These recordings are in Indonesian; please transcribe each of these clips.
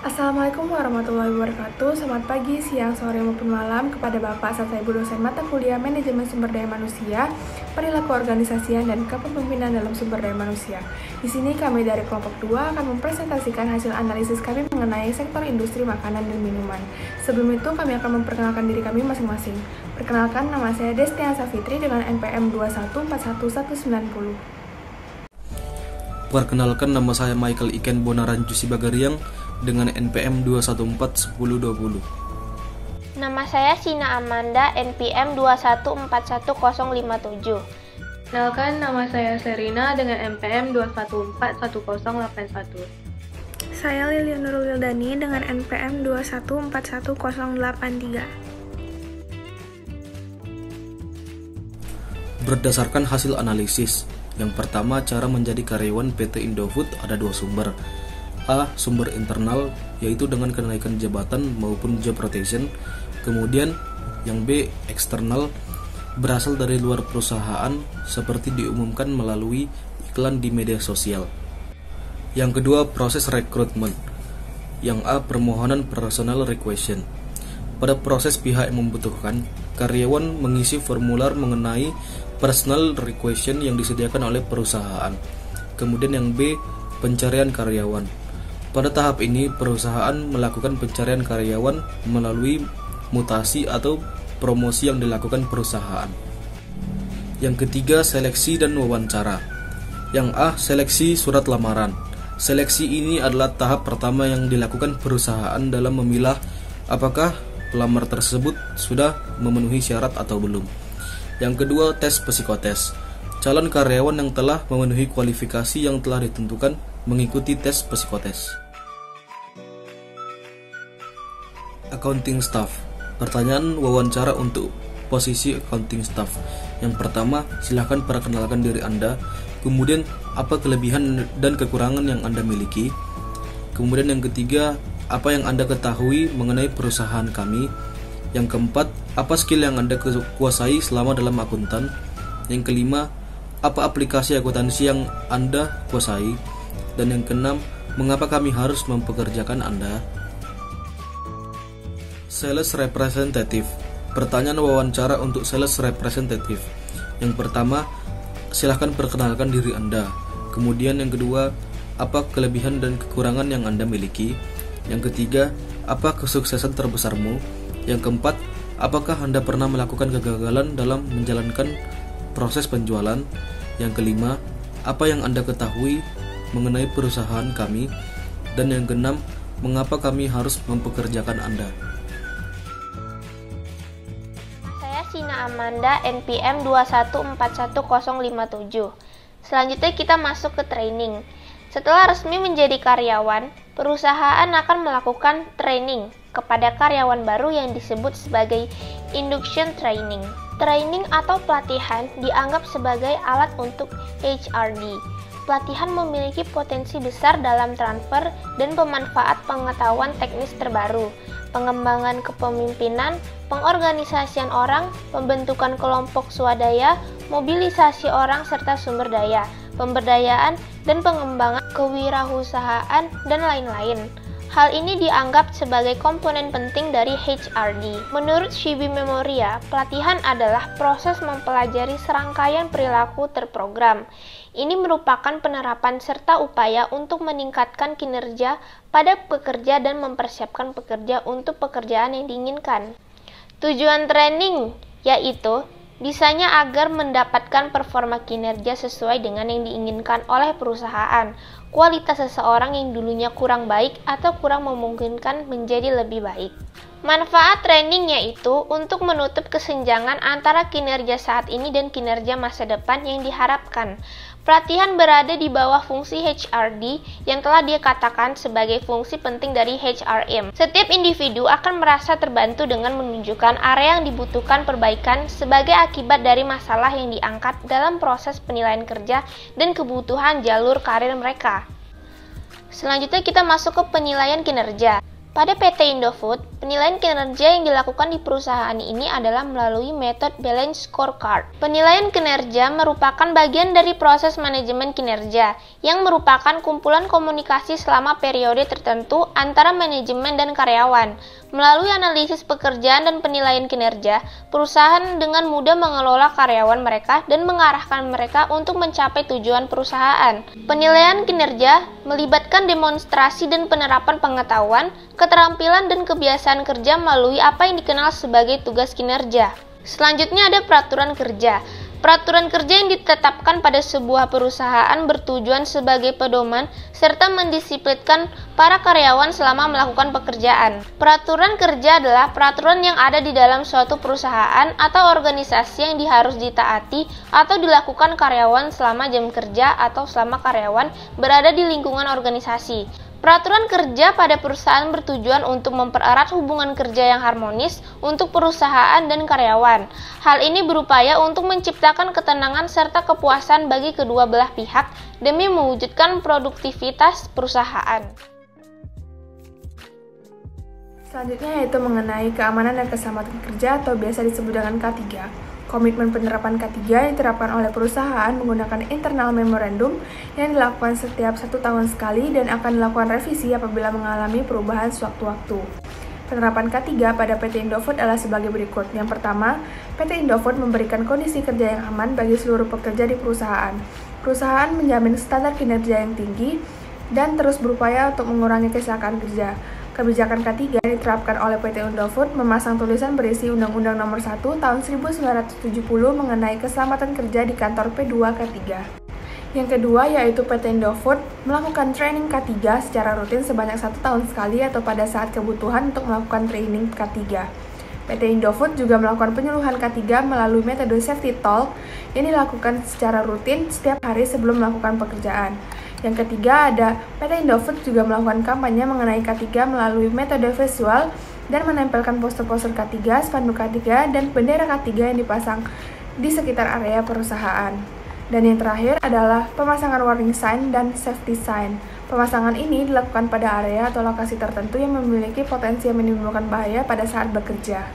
Assalamualaikum warahmatullahi wabarakatuh. Selamat pagi, siang, sore, maupun malam kepada Bapak serta Ibu dosen mata kuliah Manajemen Sumber Daya Manusia, Perilaku Organisasian, dan Kepemimpinan dalam Sumber Daya Manusia. Di sini kami dari kelompok 2 akan mempresentasikan hasil analisis kami mengenai sektor industri makanan dan minuman. Sebelum itu, kami akan memperkenalkan diri kami masing-masing. Perkenalkan, nama saya Destiansa Fitri dengan NPM 2141190. Perkenalkan, nama saya Michael Iken Bonaranju Sibagariang dengan NPM 2141020. Nama saya Sina Amanda, NPM 2141057. Kenalkan, nama saya Serina dengan NPM 2141081. Saya Lilian Nurul Wildani dengan NPM 2141083. Berdasarkan hasil analisis, yang pertama, cara menjadi karyawan PT Indofood ada dua sumber. A. Sumber internal, yaitu dengan kenaikan jabatan maupun job rotation. Kemudian yang B. Eksternal, berasal dari luar perusahaan seperti diumumkan melalui iklan di media sosial. Yang kedua, proses rekrutmen. Yang A. Permohonan personal requisition. Pada proses pihak yang membutuhkan, karyawan mengisi formular mengenai personal requisition yang disediakan oleh perusahaan. Kemudian yang B. Pencarian karyawan. Pada tahap ini, perusahaan melakukan pencarian karyawan melalui mutasi atau promosi yang dilakukan perusahaan. Yang ketiga, seleksi dan wawancara. Yang A. Seleksi surat lamaran. Seleksi ini adalah tahap pertama yang dilakukan perusahaan dalam memilah apakah pelamar tersebut sudah memenuhi syarat atau belum. Yang kedua, tes psikotes. Calon karyawan yang telah memenuhi kualifikasi yang telah ditentukan mengikuti tes psikotes. Accounting staff. Pertanyaan wawancara untuk posisi accounting staff. Yang pertama, silahkan perkenalkan diri Anda. Kemudian, apa kelebihan dan kekurangan yang Anda miliki. Kemudian yang ketiga, apa yang Anda ketahui mengenai perusahaan kami. Yang keempat, apa skill yang Anda kuasai selama dalam akuntan. Yang kelima, apa aplikasi akuntansi yang Anda kuasai. Dan yang keenam, mengapa kami harus mempekerjakan Anda. Sales representative. Pertanyaan wawancara untuk sales representative. Yang pertama, silahkan perkenalkan diri Anda. Kemudian yang kedua, apa kelebihan dan kekurangan yang Anda miliki. Yang ketiga, apa kesuksesan terbesarmu. Yang keempat, apakah Anda pernah melakukan kegagalan dalam menjalankan proses penjualan. Yang kelima, apa yang Anda ketahui mengenai perusahaan kami. Dan yang keenam, mengapa kami harus mempekerjakan Anda. Sina Amanda, NPM 2141057. Selanjutnya kita masuk ke training. Setelah resmi menjadi karyawan, perusahaan akan melakukan training kepada karyawan baru yang disebut sebagai induction training. Training atau pelatihan dianggap sebagai alat untuk HRD. Pelatihan memiliki potensi besar dalam transfer dan pemanfaat pengetahuan teknis terbaru, pengembangan kepemimpinan, pengorganisasian orang, pembentukan kelompok swadaya, mobilisasi orang serta sumber daya, pemberdayaan dan pengembangan kewirausahaan, dan lain-lain. Hal ini dianggap sebagai komponen penting dari HRD. Menurut Shibi Memoria, pelatihan adalah proses mempelajari serangkaian perilaku terprogram. Ini merupakan penerapan serta upaya untuk meningkatkan kinerja pada pekerja dan mempersiapkan pekerja untuk pekerjaan yang diinginkan. Tujuan training yaitu bisanya agar mendapatkan performa kinerja sesuai dengan yang diinginkan oleh perusahaan, kualitas seseorang yang dulunya kurang baik atau kurang memungkinkan menjadi lebih baik. Manfaat training yaitu untuk menutup kesenjangan antara kinerja saat ini dan kinerja masa depan yang diharapkan. Pelatihan berada di bawah fungsi HRD yang telah dikatakan sebagai fungsi penting dari HRM. Setiap individu akan merasa terbantu dengan menunjukkan area yang dibutuhkan perbaikan sebagai akibat dari masalah yang diangkat dalam proses penilaian kerja dan kebutuhan jalur karir mereka. Selanjutnya kita masuk ke penilaian kinerja. Pada PT Indofood, penilaian kinerja yang dilakukan di perusahaan ini adalah melalui metode Balanced Scorecard. Penilaian kinerja merupakan bagian dari proses manajemen kinerja, yang merupakan kumpulan komunikasi selama periode tertentu antara manajemen dan karyawan. Melalui analisis pekerjaan dan penilaian kinerja, perusahaan dengan mudah mengelola karyawan mereka dan mengarahkan mereka untuk mencapai tujuan perusahaan. Penilaian kinerja melibatkan demonstrasi dan penerapan pengetahuan, keterampilan dan kebiasaan kerja melalui apa yang dikenal sebagai tugas kinerja. Selanjutnya ada peraturan kerja. Peraturan kerja yang ditetapkan pada sebuah perusahaan bertujuan sebagai pedoman serta mendisiplinkan para karyawan selama melakukan pekerjaan. Peraturan kerja adalah peraturan yang ada di dalam suatu perusahaan atau organisasi yang harus ditaati atau dilakukan karyawan selama jam kerja atau selama karyawan berada di lingkungan organisasi. Peraturan kerja pada perusahaan bertujuan untuk mempererat hubungan kerja yang harmonis untuk perusahaan dan karyawan. Hal ini berupaya untuk menciptakan ketenangan serta kepuasan bagi kedua belah pihak demi mewujudkan produktivitas perusahaan. Selanjutnya yaitu mengenai keamanan dan keselamatan kerja atau biasa disebut dengan K3. Komitmen penerapan K3 diterapkan oleh perusahaan menggunakan internal memorandum yang dilakukan setiap 1 tahun sekali dan akan dilakukan revisi apabila mengalami perubahan sewaktu-waktu. Penerapan K3 pada PT Indofood adalah sebagai berikut. Yang pertama, PT Indofood memberikan kondisi kerja yang aman bagi seluruh pekerja di perusahaan. Perusahaan menjamin standar kinerja yang tinggi dan terus berupaya untuk mengurangi kecelakaan kerja. Kebijakan K3 diterapkan oleh PT Indofood memasang tulisan berisi Undang-Undang Nomor 1 Tahun 1970 mengenai keselamatan kerja di kantor P2 K3. Yang kedua yaitu PT Indofood melakukan training K3 secara rutin sebanyak 1 tahun sekali atau pada saat kebutuhan untuk melakukan training K3. PT Indofood juga melakukan penyuluhan K3 melalui metode Safety Talk yang dilakukan secara rutin setiap hari sebelum melakukan pekerjaan. Yang ketiga ada PT Indofood juga melakukan kampanye mengenai K3 melalui metode visual dan menempelkan poster-poster K3, spanduk K3, dan bendera K3 yang dipasang di sekitar area perusahaan. Dan yang terakhir adalah pemasangan warning sign dan safety sign. Pemasangan ini dilakukan pada area atau lokasi tertentu yang memiliki potensi yang menimbulkan bahaya pada saat bekerja.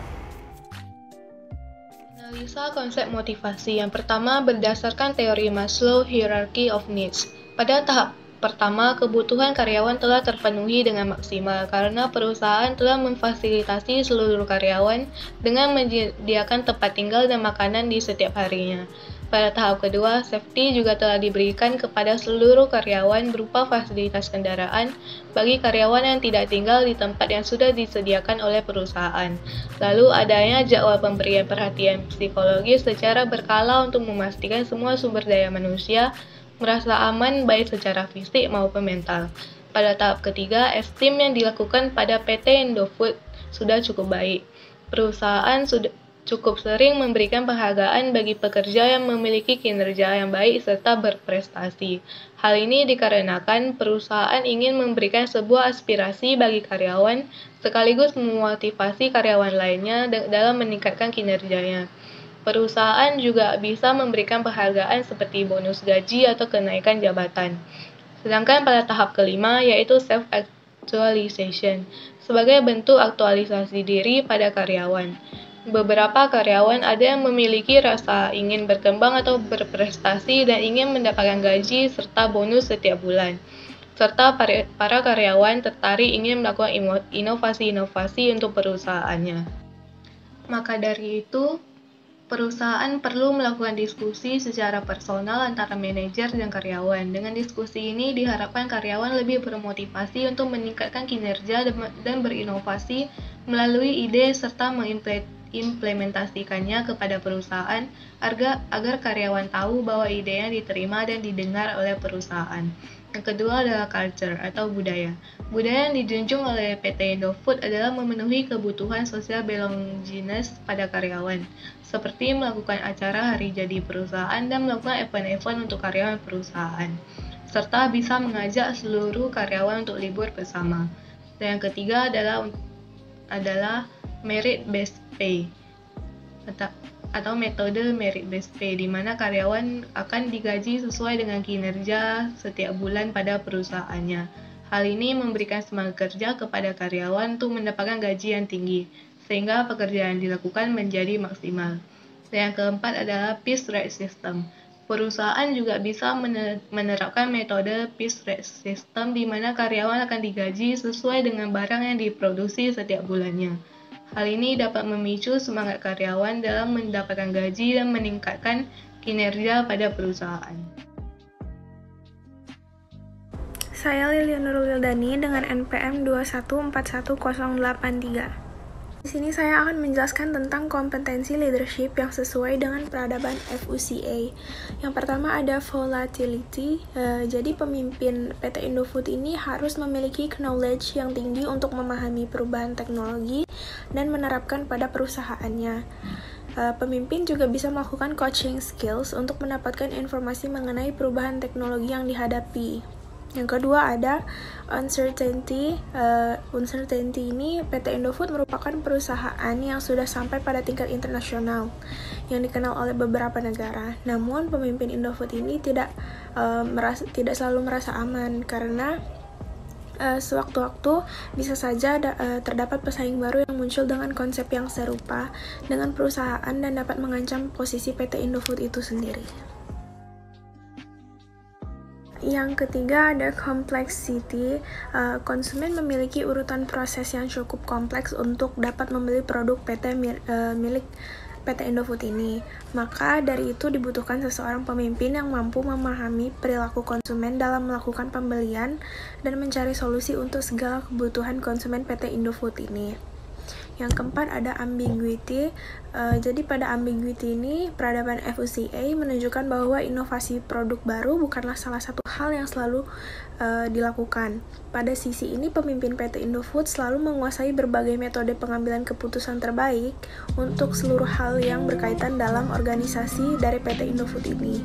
Analisa konsep motivasi yang pertama berdasarkan teori Maslow Hierarchy of Needs. Pada tahap pertama, kebutuhan karyawan telah terpenuhi dengan maksimal karena perusahaan telah memfasilitasi seluruh karyawan dengan menyediakan tempat tinggal dan makanan di setiap harinya. Pada tahap kedua, safety juga telah diberikan kepada seluruh karyawan berupa fasilitas kendaraan bagi karyawan yang tidak tinggal di tempat yang sudah disediakan oleh perusahaan. Lalu adanya jadwal pemberian perhatian psikologis secara berkala untuk memastikan semua sumber daya manusia merasa aman baik secara fisik maupun mental. Pada tahap ketiga, esteem yang dilakukan pada PT Indofood sudah cukup baik. Perusahaan sudah cukup sering memberikan penghargaan bagi pekerja yang memiliki kinerja yang baik serta berprestasi. Hal ini dikarenakan perusahaan ingin memberikan sebuah aspirasi bagi karyawan sekaligus memotivasi karyawan lainnya dalam meningkatkan kinerjanya. Perusahaan juga bisa memberikan penghargaan seperti bonus gaji atau kenaikan jabatan. Sedangkan pada tahap kelima yaitu self-actualization sebagai bentuk aktualisasi diri pada karyawan. Beberapa karyawan ada yang memiliki rasa ingin berkembang atau berprestasi dan ingin mendapatkan gaji serta bonus setiap bulan. Serta para karyawan tertarik ingin melakukan inovasi-inovasi untuk perusahaannya. Maka dari itu, perusahaan perlu melakukan diskusi secara personal antara manajer dan karyawan. Dengan diskusi ini diharapkan karyawan lebih bermotivasi untuk meningkatkan kinerja dan berinovasi melalui ide serta mengimplementasikannya kepada perusahaan agar karyawan tahu bahwa idenya diterima dan didengar oleh perusahaan. Yang kedua adalah culture atau budaya. Budaya yang dijunjung oleh PT Indofood adalah memenuhi kebutuhan sosial belongingness pada karyawan, seperti melakukan acara hari jadi perusahaan dan melakukan event-event untuk karyawan perusahaan, serta bisa mengajak seluruh karyawan untuk libur bersama. Dan yang ketiga adalah merit-based pay atau metode merit-based pay, di mana karyawan akan digaji sesuai dengan kinerja setiap bulan pada perusahaannya. Hal ini memberikan semangat kerja kepada karyawan untuk mendapatkan gaji yang tinggi, sehingga pekerjaan yang dilakukan menjadi maksimal. Yang keempat adalah piece rate system. Perusahaan juga bisa menerapkan metode piece rate system di mana karyawan akan digaji sesuai dengan barang yang diproduksi setiap bulannya. Hal ini dapat memicu semangat karyawan dalam mendapatkan gaji dan meningkatkan kinerja pada perusahaan. Saya Lilian Nurul Wildani dengan NPM 2141083. Di sini saya akan menjelaskan tentang kompetensi leadership yang sesuai dengan peradaban FUCA. Yang pertama ada volatility. Jadi pemimpin PT Indofood ini harus memiliki knowledge yang tinggi untuk memahami perubahan teknologi dan menerapkan pada perusahaannya. Pemimpin juga bisa melakukan coaching skills untuk mendapatkan informasi mengenai perubahan teknologi yang dihadapi. Yang kedua ada uncertainty. Uncertainty ini PT Indofood merupakan perusahaan yang sudah sampai pada tingkat internasional yang dikenal oleh beberapa negara. Namun pemimpin Indofood ini tidak selalu merasa aman karena sewaktu-waktu bisa saja terdapat pesaing baru yang muncul dengan konsep yang serupa dengan perusahaan dan dapat mengancam posisi PT Indofood itu sendiri. Yang ketiga ada complexity. Konsumen memiliki urutan proses yang cukup kompleks untuk dapat membeli produk PT milik PT Indofood ini. Maka dari itu dibutuhkan seseorang pemimpin yang mampu memahami perilaku konsumen dalam melakukan pembelian dan mencari solusi untuk segala kebutuhan konsumen PT Indofood ini. Yang keempat ada ambiguity. Jadi pada ambiguity ini, peradaban FUCA menunjukkan bahwa inovasi produk baru bukanlah salah satu hal yang selalu dilakukan. Pada sisi ini, pemimpin PT Indofood selalu menguasai berbagai metode pengambilan keputusan terbaik untuk seluruh hal yang berkaitan dalam organisasi dari PT Indofood ini.